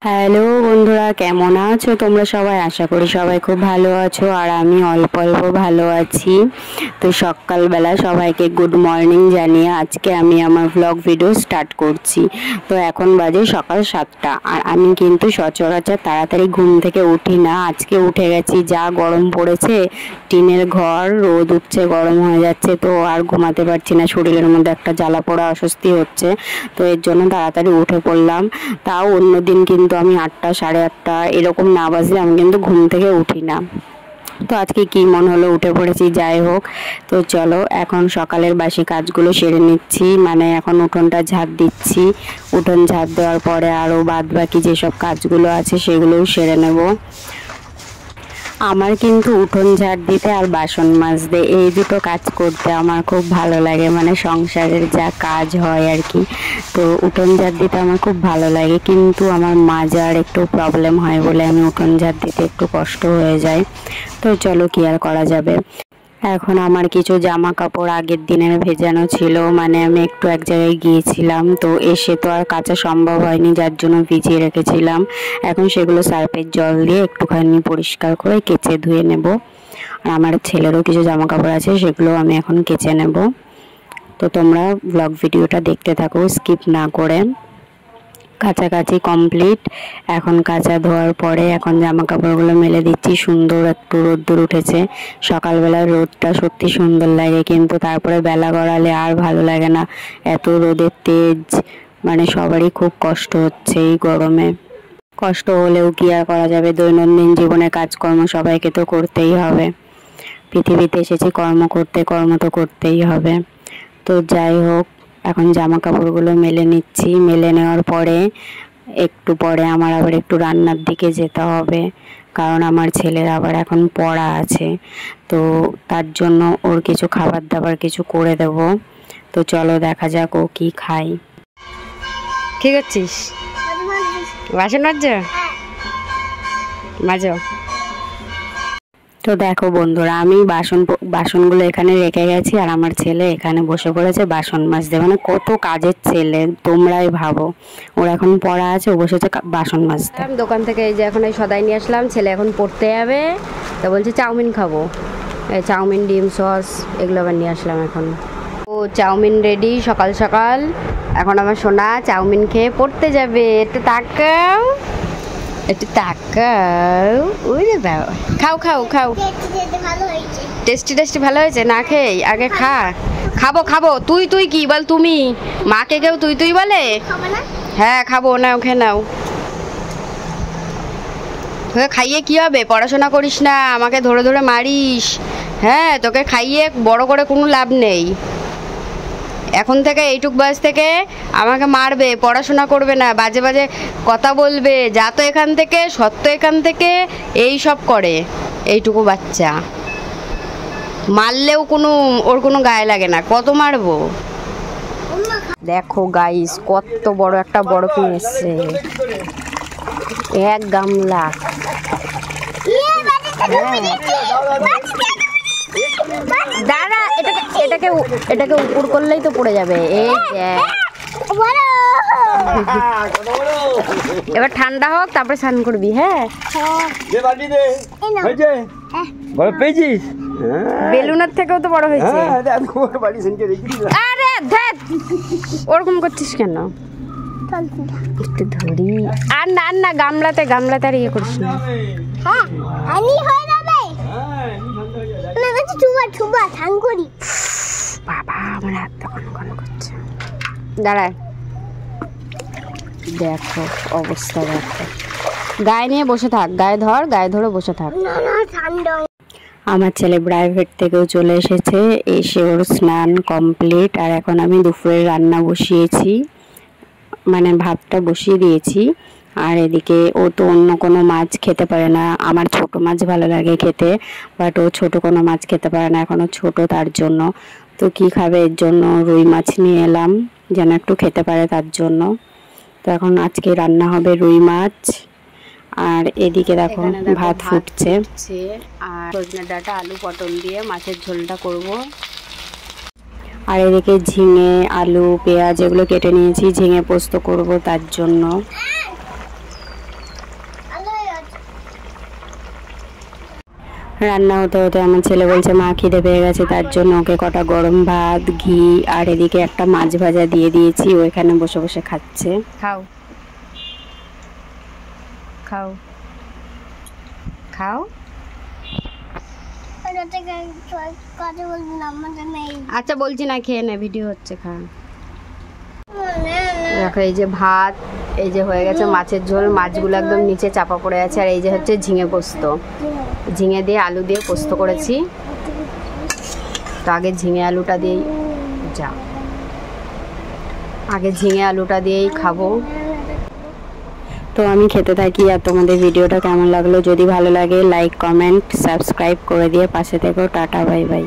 Hello বন্ধুরা, কেমন আছো তোমরা সবাই? আশা করি সবাই খুব ভালো আছো আর আমি অল্প অল্প ভালো আছি। তো সকালবেলা সবাইকে গুড মর্নিং জানিয়ে আজকে আমি আমার ব্লগ ভিডিও স্টার্ট করছি। তো এখন বাজে সকাল 7টা আর আমি কিন্তু সচরাচর তাড়াতাড়ি ঘুম থেকে উঠি না। আজকে উঠে গেছি, যা গরম পড়েছে, টিনের ঘর, রোদ উঠছে, গরম হয়ে যাচ্ছে, তো আর ঘুমাতে পারছি না, শরীরের মধ্যে একটা জ্বালা পোড়া অস্বস্তি হচ্ছে। তো এর জন্য তাড়াতাড়ি উঠে পড়লাম। তাও অন্যদিন কিন্তু আমি 8টা সাড়ে 8টা এরকম না বাজলে আমি কিন্তু ঘুম থেকে উঠি না। তো আজকে কি মন হলো উঠে পড়েছি, যাই হোক। তো চলো এখন সকালের বাসি কাজগুলো সেরে নিচ্ছি, মানে এখন উঠোনটা ঝাড় দিচ্ছি। উঠোন ঝাড় দেওয়ার পরে আরও বাদ বাকি যেসব কাজগুলো আছে সেগুলোও সেরে নেব। আমার কিন্তু উঠোন ঝাড় দিতে আর বাসন মাজতে এই দুটো কাজ করতে আমার খুব ভালো লাগে, মানে সংসারের যা কাজ হয় আর কি। তো উঠোন ঝাড় দিতে আমার খুব ভালো লাগে, কিন্তু আমার মাজার একটু প্রবলেম হয় বলে আমি উঠোন ঝাড় দিতে একটু কষ্ট হয়ে যায়। তো চলো, কি আর করা যাবে। এখন আমার কিছু জামা কাপড় আগের দিনের ভেজানো ছিল, মানে আমি একটু এক জায়গায় গিয়েছিলাম, তো এসে তো আর কাচা সম্ভব হয়নি, যার জন্য ভিজিয়ে রেখেছিলাম। এখন সেগুলো সার্ফের জল দিয়ে একটুখানি পরিষ্কার করে কেচে ধুয়ে নেব। আর আমার ছেলেরও কিছু জামা কাপড় আছে, সেগুলো আমি এখন কেচে নেব। তো তোমরা ব্লগ ভিডিওটা দেখতে থাকো স্কিপ না করে। কাছাকাছি কমপ্লিট। এখন কাচা ধোয়ার পরে এখন জামা কাপড়গুলো মেলে দিচ্ছি। সুন্দর একটু রোদ্দুর উঠেছে, সকালবেলার রোদটা সত্যি সুন্দর লাগে, কিন্তু তারপরে বেলা গড়ালে আর ভালো লাগে না, এত রোদের তেজ, মানে সবারই খুব কষ্ট হচ্ছে এই গরমে। কষ্ট হলেও কি আর করা যাবে, দৈনন্দিন জীবনে কাজকর্ম সবাইকে তো করতেই হবে। পৃথিবীতে এসেছি কর্ম করতে, কর্ম তো করতেই হবে। তো যাই হোক, এখন জামা কাপড়গুলো মেলে নিচ্ছি। মেলে নেওয়ার পরে একটু পরে আমার আবার একটু রান্নার দিকে যেতে হবে, কারণ আমার ছেলের আবার এখন পড়া আছে, তো তার জন্য ওর কিছু খাবার দাবার কিছু করে দেব। তো চলো দেখা যাক ও কি খায়। কি করছিস? বাসন মাজছো? মাজো। তো দেখো বন্ধুরা, আমি বাসনগুলো এখানে রেখে গেছি আর আমার ছেলে এখানে বসে পড়েছে বাসন মাজতে। মানে কত কাজের ছেলে তোমরাই ভাবো। ওর এখন পড়া আছে, ও বসেছে বাসন মাজতে। দোকান থেকে এই যে এখন এই সদাই নিয়ে আসলাম, ছেলে এখন পড়তে যাবে, তো বলছে চাউমিন খাবো। এই চাউমিন, ডিম, সস এগুলো আবার নিয়ে আসলাম এখন। ও চাউমিন রেডি সকাল সকাল। এখন আমার সোনা চাউমিন খেয়ে পড়তে যাবে। একটু তাকাও, একটু তাকাও। ওই রে বাবা, খাও খাও খাও। টেস্টি ভালো হয়েছে? না খেয়ে আগে খা। খাবো খাবো। তুই কি বল? তুমি মাকে কেউ তুই বলে? হ্যাঁ খাবো, নাও খেয়ে নাও। খাইয়ে কি হবে? পড়াশোনা করিস না, আমাকে ধরে ধরে মারিস। হ্যাঁ, তোকে খাইয়ে বড় করে কোনো লাভ নেই। এখন থেকে এইটুক বয়স থেকে আমাকে মারবে, পড়াশোনা করবে না, বাজে বাজে কথা বলবে, যা তো এখান থেকে, সত্য এখান থেকে, এই সব করে এইটুকু বাচ্চা। মারলেও ওর কোনো গায়ে লাগে না, কত মারবো। দেখো গাইস, কত বড় একটা বরফ নিয়ে এসছে, 1 গামলা। দাঁড়া, এটাকে উপর করলেই তো পড়ে যাবে। এই এবার ঠান্ডা হোক, তারপরে স্নান করবি। হ্যাঁ, বেলুনের থেকেও তো বড় হয়েছে। আরে ধ্যাৎ, ওরকম করছিস কেন? একটু ধরি। আর না গামলাতে আর ইয়ে করিস না। বাবা, আমার হাতটা কন করছে। দাঁড়ায়, দেখো অবস্থা দেখো। গায়ে নিয়ে বসে থাক, গায়ে ধরে বসে থাক। আমার ছেলে প্রাইভেট থেকেও চলে এসেছে, এসে ওর স্নান কমপ্লিট। আর এখন আমি দুপুরের রান্না বসিয়েছি, মানে ভাতটা বসিয়ে দিয়েছি। আর এদিকে ও তো অন্য কোনো মাছ খেতে পারে না, আমার ছোট মাছ ভালো লাগে খেতে, বাট ও ছোট কোনো মাছ খেতে পারে না, এখনও ছোট তার জন্য। তো কি খাবে, এর জন্য রুই মাছ নিয়ে এলাম, যেন একটু খেতে পারে তার জন্য। তো এখন আজকে রান্না হবে রুই মাছ। আর এদিকে দেখো ভাত ফুটছে, আর সজনে ডাঁটা, আলু, পটল দিয়ে মাছের ঝোলটা করব। আর এদিকে ঝিঙে, আলু, পেঁয়াজ এগুলো কেটে নিয়েছি, ঝিঙে পোস্ত করব তার জন্য। রান্না হতে হতে আমার ছেলে বলছে মা খিদে পেয়ে গেছে, তার জন্য ওকে কটা গরম ভাত, ঘি আর এদিকে একটা মাছ ভাজা দিয়ে দিয়েছি। ও এখানে বসে বসে খাচ্ছে। খাও খাও খাও। আচ্ছা বলছি না, খেয়ে নে, ভিডিও হচ্ছে, খা। দেখো এই যে ভাত, এই যে হয়ে গেছে মাছের ঝোল, মাছগুলো একদম নিচে চাপা পড়ে আছে। আর এই যে হচ্ছে ঝিঙে পোস্ত, ঝিঙে দিয়ে আলু দিয়ে পোস্ত করেছি। তো আগে ঝিঙে আলুটা দিয়েই আগে ঝিঙে আলুটা দিয়েই খাবো। তো আমি খেতে থাকি। আর তোমাদের ভিডিওটা কেমন লাগলো, যদি ভালো লাগে লাইক কমেন্ট সাবস্ক্রাইব করে দিয়ে পাশে থেকো। Tata bye bye.